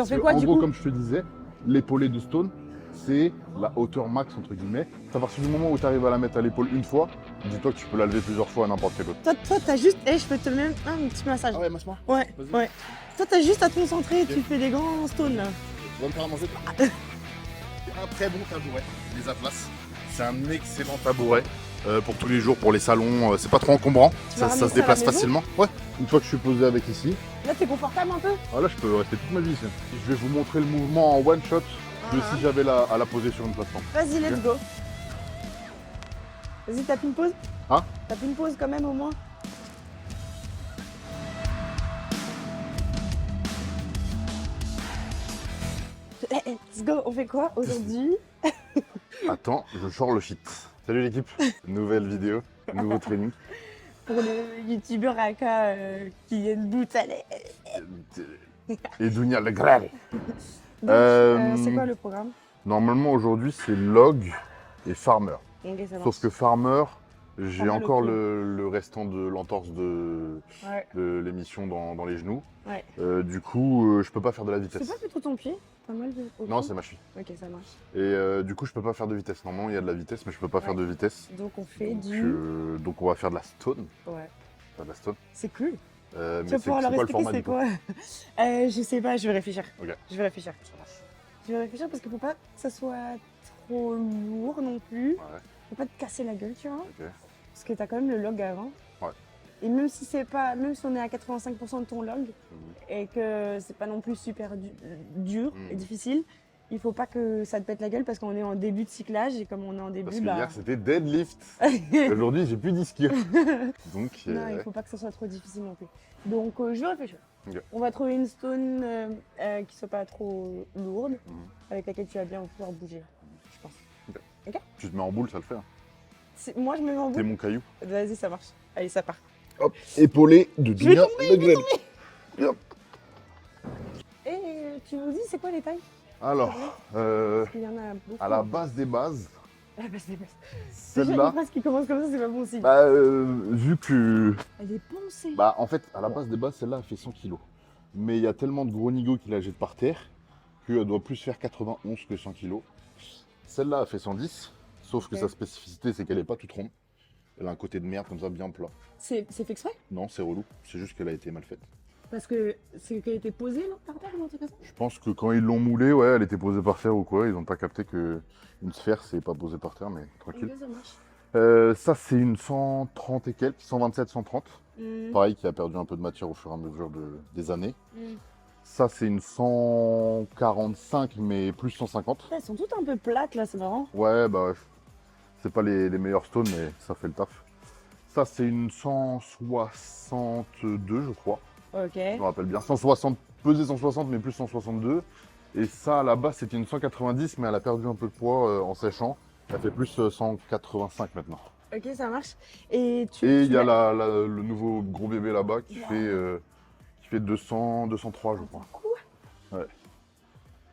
T'en fais quoi En du gros, coup? comme je te disais, l'épaulé de Stone, c'est la hauteur max entre guillemets. À partir du moment où tu arrives à la mettre à l'épaule une fois, dis-toi que tu peux la lever plusieurs fois à n'importe quel autre. Toi t'as juste. Je peux te mettre un petit massage. Ah ouais, masse-moi. Ouais, Vas-y. ouais. Toi t'as juste à te concentrer, Ok. tu fais des grands stones là. Tu vas me faire à manger. Un très bon tabouret, les Atlas. C'est un excellent tabouret pour tous les jours, pour les salons. C'est pas trop encombrant, Tu vas ça ramener se ça à la déplace maison facilement. Ouais, une fois que je suis posé avec ici, Là t'es confortable un peu? là je peux rester toute ma vie ici. Je vais vous montrer le mouvement en one shot de Ah. si j'avais à la poser sur une plateforme. Vas-y, let's Ok. go. Vas-y, tape une pause. Hein? Tape une pause quand même au moins. Let's go, on fait quoi aujourd'hui? Attends, je sors le shit. Salut l'équipe, nouvelle vidéo, nouveau training. Pour le youtubeur AK qui a une boute à lait. Et Dunia le Graal. Donc, c'est quoi le programme? Normalement aujourd'hui c'est log et farmer. Ok, ça marche. Sauf que farmer, j'ai Pas mal encore au pied. le restant de l'entorse de l'émission dans les genoux. Ouais. Du coup, je peux pas faire de la C'est vitesse. pas plutôt ton pied? Pas mal de. au Non, pied c'est ma cheville. Ok, ça marche. Et du coup, je peux pas faire de vitesse. Normalement, il y a de la vitesse, mais je peux pas faire de vitesse. Donc on fait Donc on va faire de la stone. Ouais. Faire de la stone. C'est cool. Mais Tu vas c'est pouvoir leur quoi le expliquer format c'est du coup? quoi? Je sais pas, je vais réfléchir. Ok. Je vais réfléchir. Je vais réfléchir parce qu'il faut pas que ça soit trop lourd non plus. Ouais, Faut pas te casser la gueule, tu vois. ok. Parce que t'as quand même le log avant. Ouais. Et même si on est à 85% de ton log et que c'est pas non plus super dur et difficile, il faut pas que ça te pète la gueule parce qu'on est en début de cyclage et comme on est en début, Parce que hier c'était deadlift. Aujourd'hui j'ai plus d'iski. Donc non, il faut pas que ça soit trop difficile non plus. Donc je vais réfléchir. Ok. On va trouver une stone qui soit pas trop lourde, avec laquelle tu vas bien pouvoir bouger, je pense. tu te mets en boule, ça le fait. Hein. Moi je me mets en T'es boule. mon caillou. Vas-y, ça marche. Allez, ça part. Hop, épaulé de Je vais Dunia tomber, le Graal. Hop. Et tu nous dis, c'est quoi les tailles? Alors, Parce qu'il y en a beaucoup. à la base des bases, Ah bah c'est déjà une celle-là, phrase qui commence comme ça, c'est pas bon signe. vu que Elle est poncée. Bah, en fait, à la base des bases, celle-là, elle fait 100 kg. Mais il y a tellement de gros nigauds qui la jettent par terre qu'elle doit plus faire 91 que 100 kg. Celle-là, elle fait 110. Sauf que Ok. sa spécificité, c'est qu'elle n'est pas toute ronde. Elle a un côté de merde comme ça, bien plat. C'est fait exprès? Non, c'est relou. C'est juste qu'elle a été mal faite. Parce que c'est qu'elle était posée là, par terre ou un truc comme ça? Je pense que quand ils l'ont moulée, ouais, elle était posée par terre ou quoi. Ils n'ont pas capté que une sphère, c'est pas posé par terre, mais tranquille. Ok, ça marche. Ça, c'est une 130 et quelques, 127, 130. Mhm. Pareil, qui a perdu un peu de matière au fur et à mesure des années. Mhm. Ça, c'est une 145, mais plus 150. Elles sont toutes un peu plates là, c'est marrant. Ouais, bah, c'est pas les meilleurs stones, mais ça fait le taf. Ça, c'est une 162, je crois. Ok. Je me rappelle bien. 160, pesé 160, mais plus 162. Et ça, à la base, c'était une 190, mais elle a perdu un peu de poids en séchant. Elle fait plus 185 maintenant. Ok, ça marche. Et Et il y a le nouveau gros bébé là-bas qui fait 200, 203, je crois. Ouais.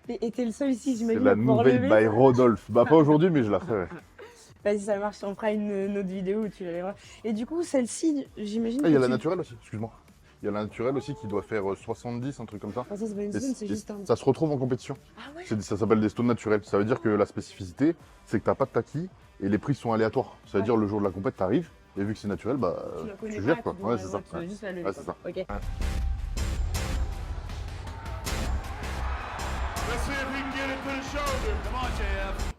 Et t'es le seul ici, C'est j'imagine. la à pouvoir nouvelle lever. by Rodolphe. Bah, pas aujourd'hui, mais je la ferai. Ouais. Vas-y, ça marche, on fera une autre vidéo où tu la verras. Et du coup, celle-ci, j'imagine. Ah, il y a que la tu- naturelle aussi, excuse-moi. Il y a la naturelle aussi qui doit faire 70, un truc comme ça. Ah, ça, c'est pas une Et stone, c'est et juste un. ça se retrouve en compétition. Ah ouais? Ça s'appelle des stones naturels. Ça veut dire que la spécificité, c'est que t'as pas de taquis et les prix sont aléatoires. Ça veut dire le jour de la compète, t'arrives et vu que c'est naturel, bah Tu la connais tu pas, gères quoi. dois- Ouais, c'est ça. Tu dois juste la lever. Ouais, c'est quoi. ça. Ok.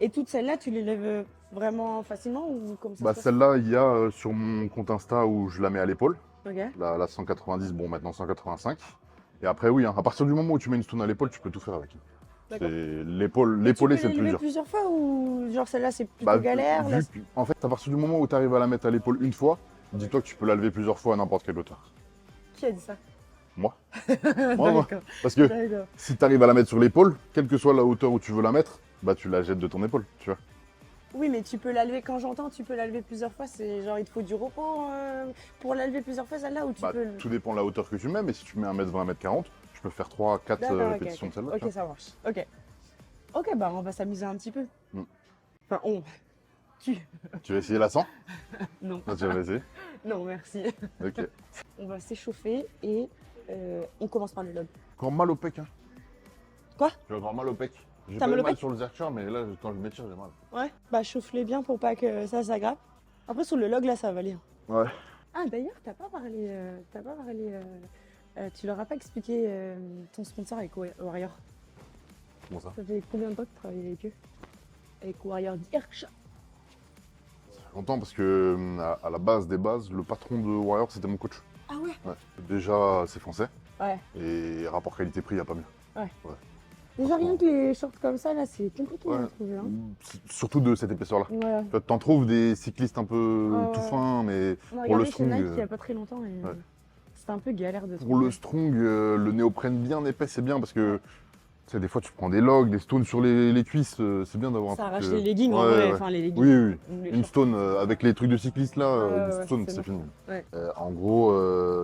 Et toutes celles-là, tu les lèves vraiment facilement ou comme ça? Bah se passe? celle-là, il y a sur mon compte Insta où je la mets à l'épaule. Ok. La 190, bon maintenant 185. Et après oui, hein, à partir du moment où tu mets une stone à l'épaule, tu peux tout faire avec. D'accord. L'épaulé, c'est le plus dur. Plusieurs fois ou genre celle-là c'est plutôt Bah, galère là, en fait, à partir du moment où tu arrives à la mettre à l'épaule une fois, dis-toi que tu peux la lever plusieurs fois à n'importe quelle hauteur. Qui a dit ça? Moi. Moi. D'accord. Parce que D'accord. si tu arrives à la mettre sur l'épaule, quelle que soit la hauteur où tu veux la mettre, bah tu la jettes de ton épaule, tu vois. Oui, mais tu peux la lever, quand j'entends tu peux la lever plusieurs fois, c'est genre il te faut du repos pour la lever plusieurs fois celle-là ou tu Bah, peux. tout dépend de la hauteur que tu mets, mais si tu mets 1m20, 1m40, je peux faire 3, 4 D'accord, ok, répétitions ok. de celle-là. tu Ok, vois. ça marche. Ok. Ok, bah on va s'amuser un petit peu. Mm. Enfin, on. Tu. Tu vas essayer la 100? Non. Tu vas essayer. Non, merci. Ok. On va s'échauffer et on commence par le log. Encore mal au pec, hein. Quoi? J'ai encore mal au pec. J'ai T'as pas eu mal au mal pec? sur le Zercher, mais là, quand je m'étire, j'ai mal. Ouais. Bah chauffe-les bien pour pas que ça s'aggrave. Après sur le log là ça va aller. Ouais. Ah d'ailleurs t'as pas parlé, tu leur as pas expliqué ton sponsor avec Warrior. Comment ça? Ça fait combien de temps que tu travailles avec eux? Avec Warrior Dirk. Ça fait longtemps parce que à la base des bases, le patron de Warrior, c'était mon coach. Ah ouais? Ouais. Déjà, c'est français. Ouais. Et rapport qualité-prix, il n'y a pas mieux. Déjà rien que les shorts comme ça là c'est compliqué Ouais. à trouver. Hein. Surtout de cette épaisseur-là. Ouais. T'en trouves des cyclistes un peu Ouais, tout ouais. fins, mais On a pour le regardé chez strong, Nike il y a pas très longtemps et ouais. c'était un peu galère de pour trouver. le strong, le néoprène bien épais, c'est bien parce que tu sais, des fois tu prends des logs, des stones sur les cuisses, c'est bien d'avoir Ça un truc. arrache les leggings en ouais, vrai, ouais. enfin les leggings. Oui. Les Une shorts. stone avec les trucs de cycliste là, Ouais, une stone, c'est c'est fini. Ouais. En gros,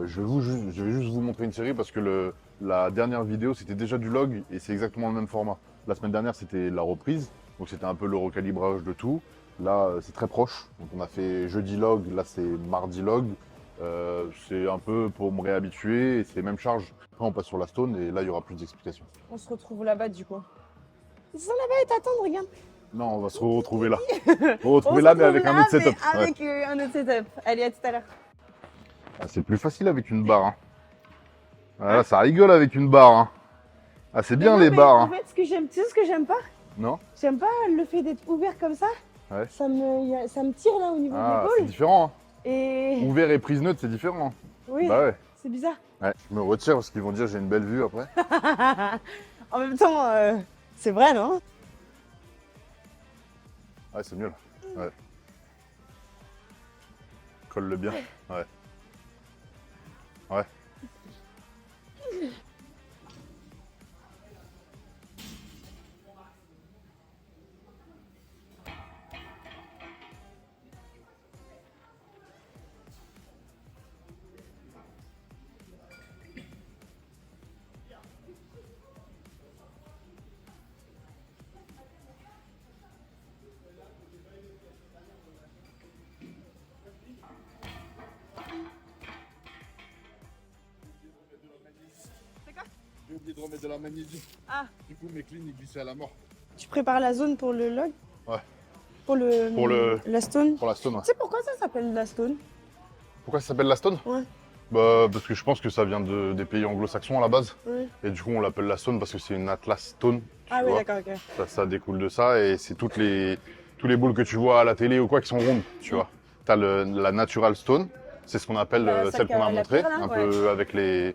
je vais juste vous montrer une série parce que la dernière vidéo c'était déjà du log et c'est exactement le même format. La semaine dernière c'était la reprise, donc c'était un peu le recalibrage de tout. Là c'est très proche, donc on a fait jeudi log, là c'est mardi log. C'est un peu pour me réhabituer et c'est les mêmes charges. Après on passe sur la stone et là il y aura plus d'explications. On se retrouve là-bas du coup. Ils sont là-bas et t'attendent, regarde. Non, on va se retrouver là. On va se retrouver là, mais avec un autre setup. Ouais. Avec un autre setup. Allez, à tout à l'heure. Ah, c'est plus facile avec une barre. Hein. Ah, là, ça rigole avec une barre. Hein. Ah, c'est bien les barres. En fait, tu sais ce que j'aime pas? Non? J'aime pas le fait d'être ouvert comme ça. Ouais. Ça me tire là au niveau de Ah, c'est l'épaule. différent. Hein. Et Ouvert et prise neutre, c'est différent. oui, Bah ouais. c'est bizarre. Ouais. Je me retire parce qu'ils vont dire j'ai une belle vue après. En même temps, c'est vrai, non? Ouais, c'est mieux là. Ouais. Colle-le bien. Ouais. Ouais. J'ai oublié de remettre de la magnésie. Ah. Du coup, mes cleans ils glissaient à la mort. Tu prépares la zone pour le log? Ouais. Pour la stone? Pour la stone, ouais. Tu sais pourquoi ça s'appelle la stone? Pourquoi ça s'appelle la stone? Ouais. Bah, parce que je pense que ça vient des pays anglo-saxons à la base. Ouais. Et du coup, on l'appelle la stone parce que c'est une Atlas Stone. Ah tu oui, vois. d'accord, ok. Ça découle de ça et c'est tous les boules que tu vois à la télé ou quoi qui sont rondes, tu vois. T'as la Natural Stone, c'est ce qu'on appelle celle qu'on a montré, pierre, là, un peu avec les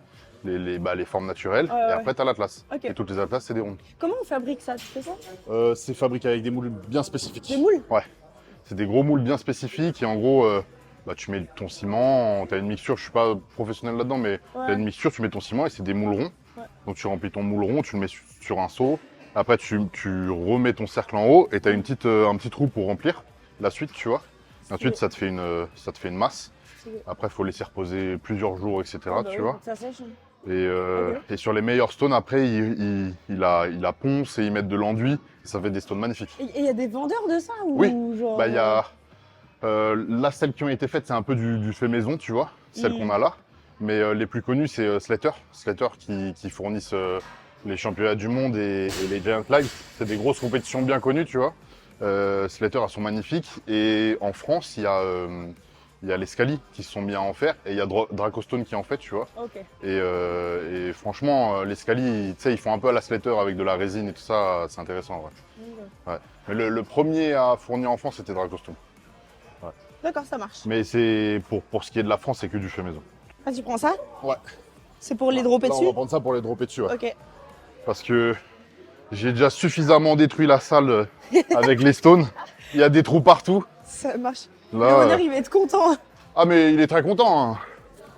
formes naturelles. Ouais, et après, t'as l'Atlas. Ok. Et toutes les Atlas, c'est des rondes. Comment on fabrique ça? Tu fais ça? C'est fabriqué avec des moules bien spécifiques. Des moules? Ouais. C'est des gros moules bien spécifiques et en gros, tu mets ton ciment, t'as une mixture, je suis pas professionnel là-dedans, mais t'as une mixture, tu mets ton ciment et c'est des moules ronds. Ouais. Donc tu remplis ton moule rond, tu le mets sur un seau. Après, tu remets ton cercle en haut et tu as un petit trou pour remplir la suite, tu vois. Ensuite, ça te fait une masse. Après, il faut laisser reposer plusieurs jours, etc. tu vois. Ça sèche. Et sur les meilleurs stones, après, il la ponce et ils mettent de l'enduit. Ça fait des stones magnifiques. Et il y a des vendeurs de ça ou Oui. genre... Bah, il y a... là, celles qui ont été faites, c'est un peu du fait maison, tu vois. Celles qu'on a là. Mais les plus connues, c'est Slater. Slater qui fournissent... les championnats du monde et les Giant Lives, c'est des grosses compétitions bien connues, tu vois. Slater, elles sont magnifiques. Et en France, il y a les Scali qui se sont mis à en faire et il y a Dracostone qui en fait, tu vois. Ok. Et franchement, les Scali, tu sais, ils font un peu à la Slater avec de la résine et tout ça, c'est intéressant, en vrai. Ouais. Mais le premier à fournir en France, c'était Dracostone. Ouais. D'accord, ça marche. Mais c'est pour ce qui est de la France, c'est que du fait maison. Ah, tu prends ça? Ouais. C'est pour les dropper Là, dessus? on va prendre ça pour les dropper dessus, ouais. Ok. Parce que j'ai déjà suffisamment détruit la salle avec les stones. Il y a des trous partout. Ça marche. Là, Le honneur, il va être content. Ah mais il est très content. Hein.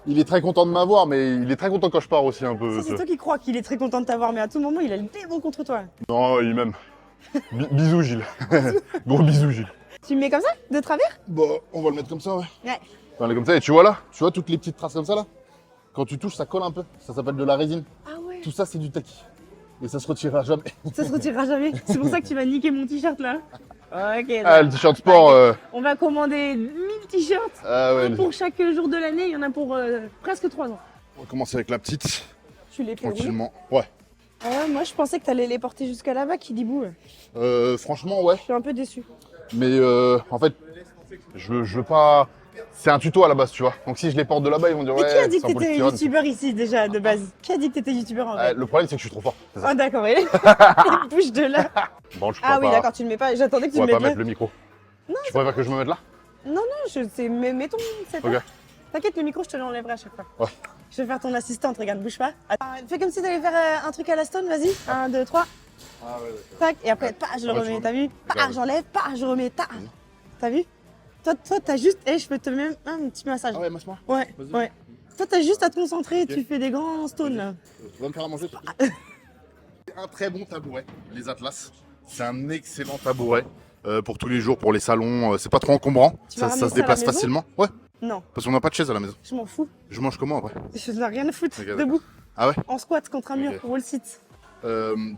Il est très content de m'avoir, mais il est très content quand je pars aussi un peu. Ça, c'est toi qui crois qu'il est très content de t'avoir, mais à tout moment, il a le démon contre toi. Non, il m'aime. Bisous Gilles. Gros bisous Gilles. Tu me mets comme ça, de travers? Bon, on va le mettre comme ça, ouais. Ouais. On va le mettre comme ça, et tu vois là, tu vois toutes les petites traces comme ça là? Quand tu touches, ça colle un peu. Ça s'appelle de la résine. Ah ouais. Tout ça, c'est du taki. Et ça se retirera jamais. Ça se retirera jamais. C'est pour ça que tu vas niquer mon t-shirt là. Ok. Ah, le t-shirt sport. On va commander 1000 t-shirts. Ah ouais. Un pour chaque jour de l'année. Il y en a pour presque 3 ans. On va commencer avec la petite. Tu les fais rouler? Tranquillement. Ouais. Ah ouais, moi je pensais que t'allais les porter jusqu'à là-bas, Kidibou. Franchement, ouais. Je suis un peu déçue. Mais en fait, je veux pas. C'est un tuto à la base, tu vois. Donc si je les porte de là-bas, ils vont dire Mais qui a ouais, dit c'est que en t'étais polystyrène. youtubeur ici déjà de base? Qui a dit que t'étais youtubeur en vrai? Le problème, c'est que je suis trop fort. C'est ça. Ah d'accord, il bouge de là. Bon, je Ah pourrais oui, pas, d'accord, tu le mets pas. J'attendais que tu on le va pas mettes là. mettre le micro. Tu préfères que je me mette là? Non, mets ton setup. Ok. T'inquiète, le micro, je te l'enlèverai à chaque fois. Ouais. Je vais faire ton assistante, regarde, bouge pas. Attends, fais comme si t'allais faire un truc à la Stone, vas-y. 1, 2, 3. Ah ouais, d'accord. Tac, et après, pas, je le Après, tu remets, remets. t'as vu? Pas, D'accord. j'enlève, pas, je remets, ta. T'as vu? Toi, t'as juste. Je peux te mettre un petit massage. Ah ouais, masse-moi. Ouais, Vas-y. ouais. Toi, t'as juste à te concentrer, Ok. tu fais des grands stones là. Tu vas me faire à manger, toi. C'est un très bon tabouret, les Atlas. C'est un excellent tabouret pour tous les jours, pour les salons. C'est pas trop encombrant. Tu vas Ça ramener se ça à la déplace maison facilement. Ouais, Non, parce qu'on n'a pas de chaise à la maison. je m'en fous. Je mange comment après? Je n'ai rien à foutre. Ok, d'accord. Debout, Ah ouais? en squat contre un mur, Ok. wall sit.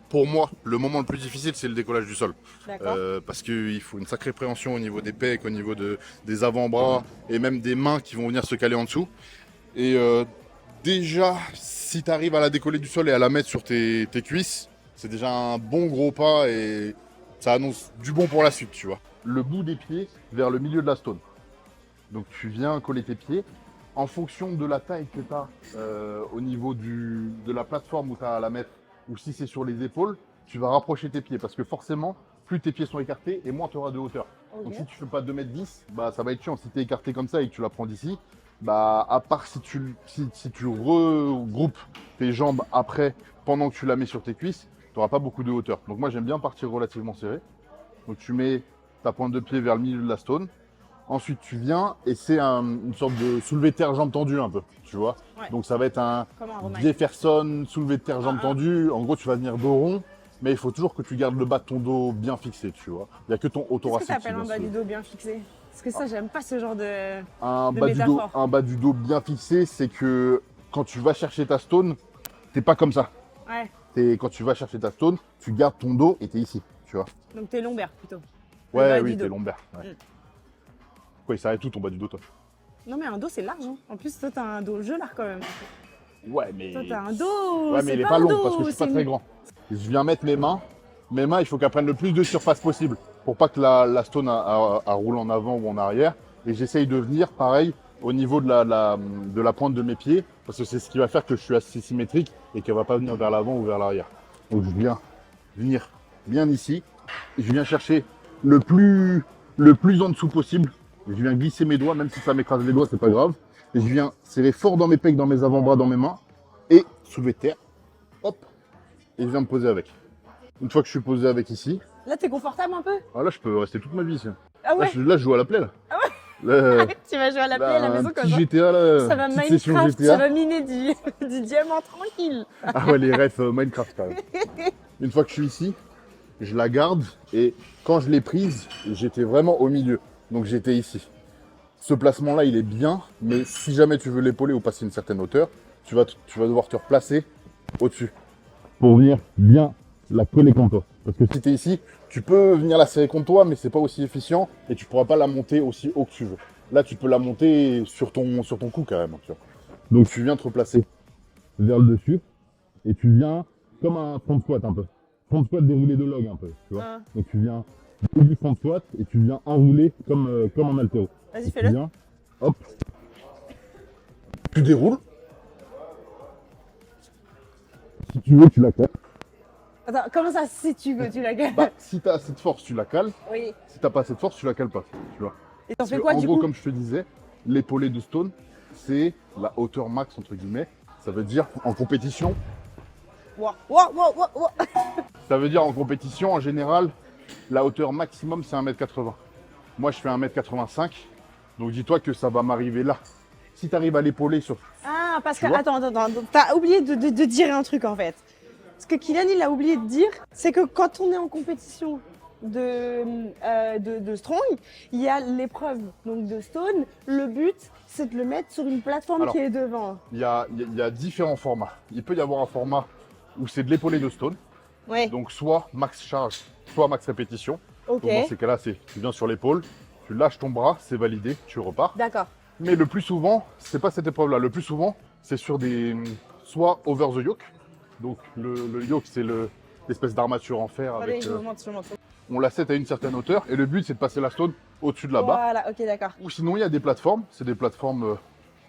Pour moi, le moment le plus difficile, c'est le décollage du sol. D'accord. Parce qu'il faut une sacrée préhension au niveau des pecs, au niveau des avant-bras et même des mains qui vont venir se caler en dessous. Et déjà, si tu arrives à la décoller du sol et à la mettre sur tes cuisses, c'est déjà un bon gros pas et ça annonce du bon pour la suite, tu vois. Le bout des pieds vers le milieu de la stone. Donc tu viens coller tes pieds. En fonction de la taille que tu as au niveau de la plateforme où tu as à la mettre, ou si c'est sur les épaules, tu vas rapprocher tes pieds parce que forcément, plus tes pieds sont écartés et moins tu auras de hauteur. Ok. Donc si tu fais pas 2,10 m, bah, ça va être chiant. Si tu es écarté comme ça et que tu la prends d'ici, bah, à part si tu regroupes tes jambes après, pendant que tu la mets sur tes cuisses, tu n'auras pas beaucoup de hauteur. Donc moi j'aime bien partir relativement serré. Donc tu mets ta pointe de pied vers le milieu de la stone. Ensuite, tu viens et c'est une sorte de soulevé de terre jambes tendues un peu, tu vois. Ouais. Donc ça va être un Comme un romain. Jefferson soulevé de terre jambes tendues. En gros, tu vas venir dos rond, mais il faut toujours que tu gardes le bas de ton dos bien fixé, tu vois. Il n'y a que ton haut Qu'est-ce que thoracique qui t'appelles va un bas se- du dos bien fixé? Parce que ça, j'aime pas ce genre de. un de bas du dos, métaphore. un bas du dos bien fixé, c'est que quand tu vas chercher ta stone, t'es pas comme ça. Ouais, Quand tu vas chercher ta stone, tu gardes ton dos et t'es ici, tu vois. donc t'es lombaire plutôt. Le Ouais, bas oui, du t'es dos. lombaire. Ouais. Mm. Quoi, il s'arrête tout ton bas du dos, toi? Non, mais un dos, c'est large. Hein. En plus, toi, t'as un dos gelard quand même. Ouais, mais. Toi, t'as un dos. Ouais, mais c'est il est pas pas un long dos, parce que je suis pas c'est très une- grand. Je viens mettre mes mains. Mes mains, il faut qu'elles prennent le plus de surface possible pour pas que la stone roule en avant ou en arrière. Et j'essaye de venir pareil au niveau de la pointe de mes pieds parce que c'est ce qui va faire que je suis assez symétrique et qu'elle va pas venir vers l'avant ou vers l'arrière. Donc je viens venir bien ici. Je viens chercher le plus en dessous possible. Je viens glisser mes doigts, même si ça m'écrase les doigts, c'est pas grave. Et je viens serrer fort dans mes pecs, dans mes avant-bras, dans mes mains. Et soulever de terre. Hop. Et je viens me poser avec. Une fois que je suis posé avec ici, Là, t'es confortable un peu? là je peux rester toute ma vie ici. Ah ouais? Là, je joue à la plaie là. Ah ouais? Là, Tu vas jouer à la plaie à la maison un comme petit ça. GTA là. Ça va petite session Minecraft, GTA. ça va miner du diamant tranquille. Ah ouais, les refs Minecraft quand même. Une fois que je suis ici, je la garde et quand je l'ai prise, j'étais vraiment au milieu. Donc j'étais ici. Ce placement-là, il est bien, mais si jamais tu veux l'épauler ou passer une certaine hauteur, tu vas devoir te replacer au-dessus. Pour venir bien la coller contre toi. Parce que si tu es ici, tu peux venir la serrer contre toi, mais c'est pas aussi efficient et tu pourras pas la monter aussi haut que tu veux. Là, tu peux la monter sur ton cou carrément. Tu vois. Donc tu viens te replacer vers le dessus et tu viens comme un front squat un peu. Front squat déroulé de log un peu, tu vois. Ah. Donc tu viens du front squat et tu viens enrouler comme en haltéro. Vas-y, Et tu fais-le. viens, hop. Tu déroules. Si tu veux, tu la cales. Attends, comment ça, si tu veux, tu la gagnes? Bah, si tu as assez de force, tu la cales. Oui. Si t'as pas assez de force, tu la cales pas. Tu vois. Et t'en Parce fais que, quoi en du gros, coup? comme je te disais, l'épaulé de stone, c'est la hauteur max entre guillemets. Ça veut dire en compétition. Ouah, ouah, ouah, ouah, ouah. Ça veut dire en compétition, en général, la hauteur maximum c'est 1,80 m. Moi, je fais 1,85 m. Donc dis-toi que ça va m'arriver là. Si tu arrives à l'épauler sur. Ah, parce Tu que, vois attends, t'as oublié de dire un truc en fait. Ce que Kylian il a oublié de dire, c'est que quand on est en compétition de strong, il y a l'épreuve donc de stone. Le but, c'est de le mettre sur une plateforme Alors, qui est devant. Il y a différents formats. Il peut y avoir un format où c'est de l'épaulé de stone. Ouais, Donc soit max charge, soit max répétition. ok, Donc dans ces cas-là, tu viens sur l'épaule, tu lâches ton bras, c'est validé, tu repars. d'accord. Mais le plus souvent, c'est pas cette épreuve-là. Le plus souvent, c'est sur des soit over the yoke, Donc le yoke, c'est l'espèce d'armature en fer Allez, avec. je vous montre, je vous montre. On la set à une certaine hauteur et le but c'est de passer la stone au-dessus de la barre. Voilà, ok, d'accord. Ou sinon il y a des plateformes, c'est des plateformes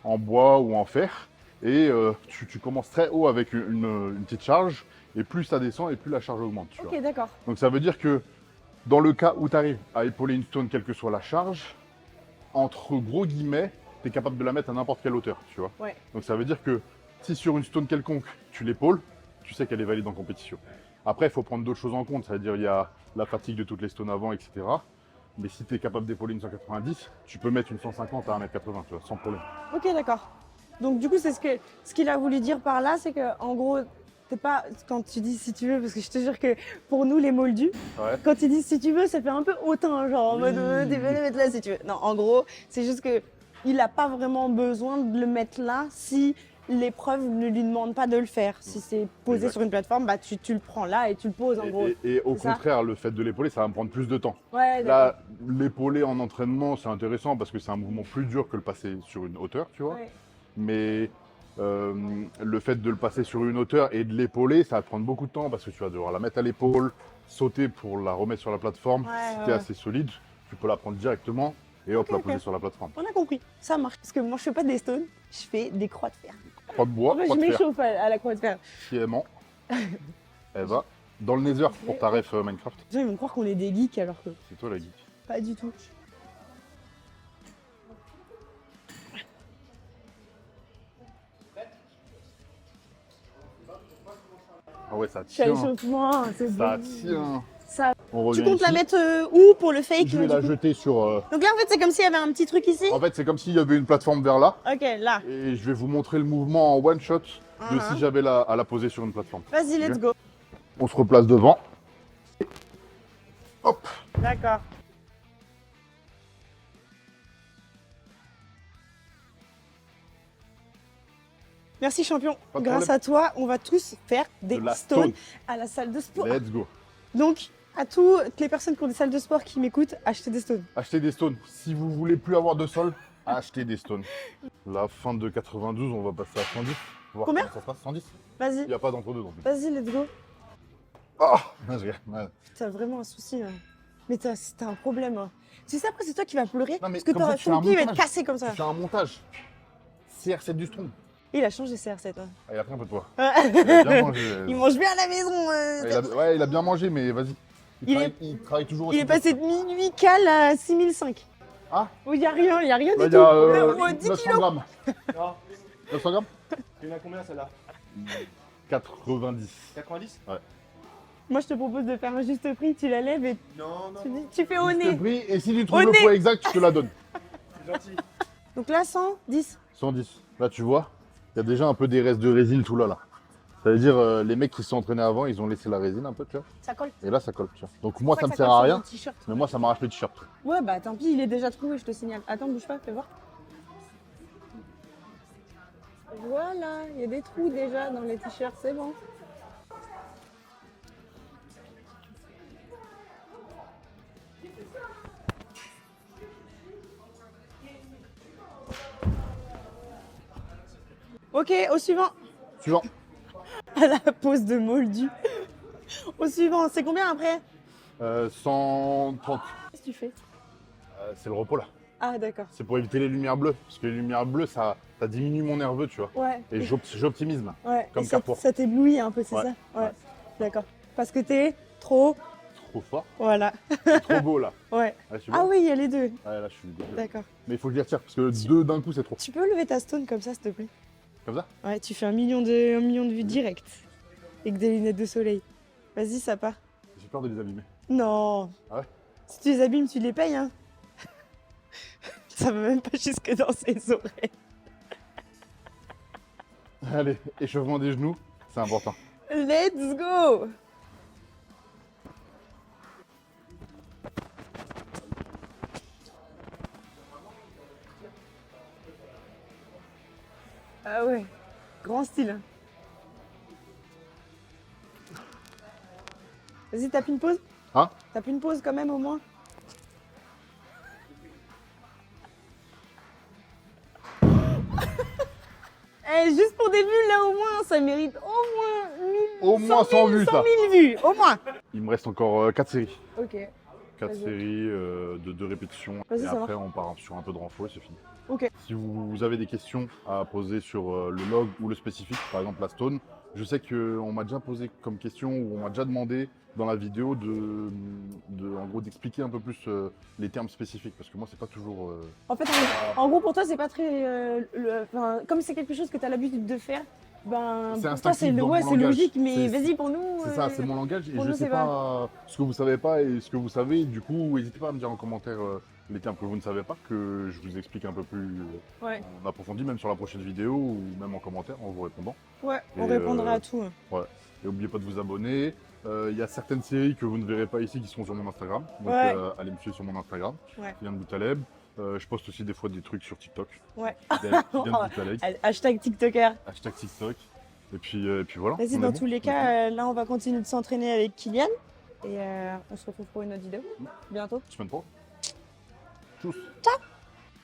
en bois ou en fer. Et tu commences très haut avec une petite charge et plus ça descend et plus la charge augmente. Tu vois. Ok, d'accord. Donc ça veut dire que dans le cas où tu arrives à épauler une stone quelle que soit la charge, entre gros guillemets, tu es capable de la mettre à n'importe quelle hauteur, tu vois. Ouais. Donc ça veut dire que si sur une stone quelconque, tu l'épaules, tu sais qu'elle est valide en compétition. Après, il faut prendre d'autres choses en compte, c'est-à-dire il y a la fatigue de toutes les stones avant, etc. Mais si tu es capable d'épauler une 190, tu peux mettre une 150 à 1m80, tu vois, sans problème. Ok, d'accord. Donc du coup, c'est ce qu'il a voulu dire par là, c'est que en gros, t'es pas quand tu dis si tu veux, parce que je te jure que pour nous les moldus, Ouais. quand ils disent si tu veux, ça fait un peu hautain, genre en Oui. mode tu veux le mettre là si tu veux. Non, en gros, c'est juste que il n'a pas vraiment besoin de le mettre là si l'épreuve ne lui demande pas de le faire. Si c'est posé Exact. sur une plateforme, bah tu le prends là et tu le poses en gros. Et au c'est ça contraire, le fait de l'épauler, ça va me prendre plus de temps. Ouais, d'accord. Là, l'épauler en entraînement, c'est intéressant parce que c'est un mouvement plus dur que le passer sur une hauteur, tu vois. Ouais. Mais le fait de le passer sur une hauteur et de l'épauler, ça va te prendre beaucoup de temps parce que tu vas devoir la mettre à l'épaule, sauter pour la remettre sur la plateforme. Ouais, Si ouais, tu es ouais. assez solide, tu peux la prendre directement et hop, Ok, la ok. poser sur la plateforme. On a compris, ça marche. Parce que moi je fais pas des stones, je fais des croix de fer. Croix de bois, En fait, croix je de fer, m'échauffe à la croix de fer. fièrement. Elle va dans le nether pour ta ref Minecraft. Les gens ils vont croire qu'on est des geeks alors que C'est toi la geek. pas du tout. Ah ouais, ça Je suis à tient. l'échauffement, c'est Ça bon. tient. Ça. On Tu revient comptes la ici. mettre où pour le fake Je vais du la coup jeter sur. Donc là en fait c'est comme s'il y avait un petit truc ici. En fait, c'est comme s'il y avait une plateforme vers là. Ok, là. Et je vais vous montrer le mouvement en one shot de si j'avais à la poser sur une plateforme. Vas-y, let's go. On se replace devant. Hop. D'accord. Merci champion. Pas de Grâce problème. à toi, on va tous faire des De la stones stone. à la salle de sport. Let's go. Donc, à toutes les personnes qui ont des salles de sport qui m'écoutent, achetez des stones. Achetez des stones. Si vous voulez plus avoir de sol, achetez des stones. La fin de 92, on va passer à 110. On va voir Combien comment ça se passe. 110. Il Vas-y, n'y a pas d'entre-deux non plus. vas-y, let's go. Ah, je regarde. Ouais. T'as vraiment un souci. Hein. Mais t'as un problème. Hein. Tu sais, après, c'est toi qui vas pleurer. Non, mais parce que comme ça, tu fais ton un pied va être montage. cassé comme ça. Tu fais un montage. CR7 du strong. Il a changé CR7. Hein. Ah, il a pris un peu de poids. Ouais. Il a bien mangé. Il mange bien à la maison. Ouais, il a bien mangé, mais vas-y. Il Il travaille toujours Il aussi est passé de minuit cale à 6005. Ah, Il n'y a rien, il n'y a rien là, du il y tout. a 10 900 kilos. grammes. Non, 900 grammes il y en a combien celle-là 90. 90 Moi, je te propose de faire un juste prix. Tu la lèves et Non, non, tu fais au Je te nez. prie, et si tu trouves Au le nez. poids exact, je te la donne. c'est gentil. Donc là, 110. 110. Là, tu vois, il y a déjà un peu des restes de résine tout là. Ça veut dire les mecs qui se sont entraînés avant, ils ont laissé la résine un peu, tu vois. Ça colle. Et là, ça colle, tu vois. Donc moi, ça me colle sert sur à le rien, t-shirt. mais moi, ça m'arrache le t-shirt. Ouais, bah tant pis, il est déjà trouvé, je te signale. Attends, bouge pas, fais voir. Voilà, il y a des trous déjà dans les t-shirts, c'est bon. Ok, au suivant. Suivant. À la pose de moldu. Au suivant, c'est combien après 130. Qu'est-ce que tu fais? C'est le repos là. Ah, d'accord. C'est pour éviter les lumières bleues. Parce que les lumières bleues, ça diminue mon nerveux, tu vois. Ouais. Et j'optimise. Ouais. comme Et ça, Carrefour. ça t'éblouit un peu, c'est Ouais. ça? Ouais. Ouais. D'accord. Parce que t'es trop. Trop fort. Voilà. C'est trop beau là. Ouais. Ouais, tu Ah vois oui, il y a les deux. Ouais, là, je suis désolé. D'accord. Mais il faut que je les retire parce que deux d'un coup, c'est trop. Tu peux lever ta stone comme ça, s'il te plaît? Comme ça Ouais, tu fais un million de vues direct. Avec des lunettes de soleil. Vas-y, ça part. J'ai peur de les abîmer. Non. Ah ouais? Si tu les abîmes, tu les payes, hein. Ça va même pas jusque dans ses oreilles. Allez, échauffement des genoux, c'est important. Let's go! Ah ouais, grand style. Hein. Vas-y, tape une pause. Hein? Tape une pause quand même au moins. Eh, juste pour des bulles là au moins, ça mérite au moins Au moins 100 vues, 100 ça. 000 vues, au moins. Il me reste encore 4 séries. Ok. 4 Vas-y. séries de 2 répétitions. Vas-y, Et ça après, on part sur un peu de renfort et c'est fini. Ok. Si vous avez des questions à poser sur le log ou le spécifique, par exemple la stone, je sais qu'on m'a déjà posé comme question ou on m'a déjà demandé dans la vidéo en gros d'expliquer un peu plus les termes spécifiques parce que moi c'est pas toujours En fait, en gros, pour toi, c'est pas très. Enfin, comme c'est quelque chose que tu as l'habitude de faire, ben, C'est pour toi, instinctif c'est dans ouais, mon c'est langage. logique, mais C'est- vas-y, pour nous. c'est ça, c'est mon langage et pour je nous, sais c'est pas ce que vous savez pas et ce que vous savez. Du coup, n'hésitez pas à me dire en commentaire les termes que vous ne savez pas, que je vous explique un peu plus Ouais, en approfondi, même sur la prochaine vidéo ou même en commentaire en vous répondant. ouais, on Et, répondra à tout. Et n'oubliez pas de vous abonner. Il y a certaines séries que vous ne verrez pas ici qui seront sur mon Instagram. Donc Ouais. allez me suivre sur mon Instagram, Ouais. Kylian Boutaleb. Je poste aussi des fois des trucs sur TikTok. Ouais. Kylian Boutaleb, Hashtag TikToker. hashtag TikTok. Et puis voilà. Vas-y, on est dans bon. tous les cas, là, on va continuer de s'entraîner avec Kylian. Et on se retrouve pour une autre vidéo. Bientôt. Semaine pro. Tchuss. Ciao.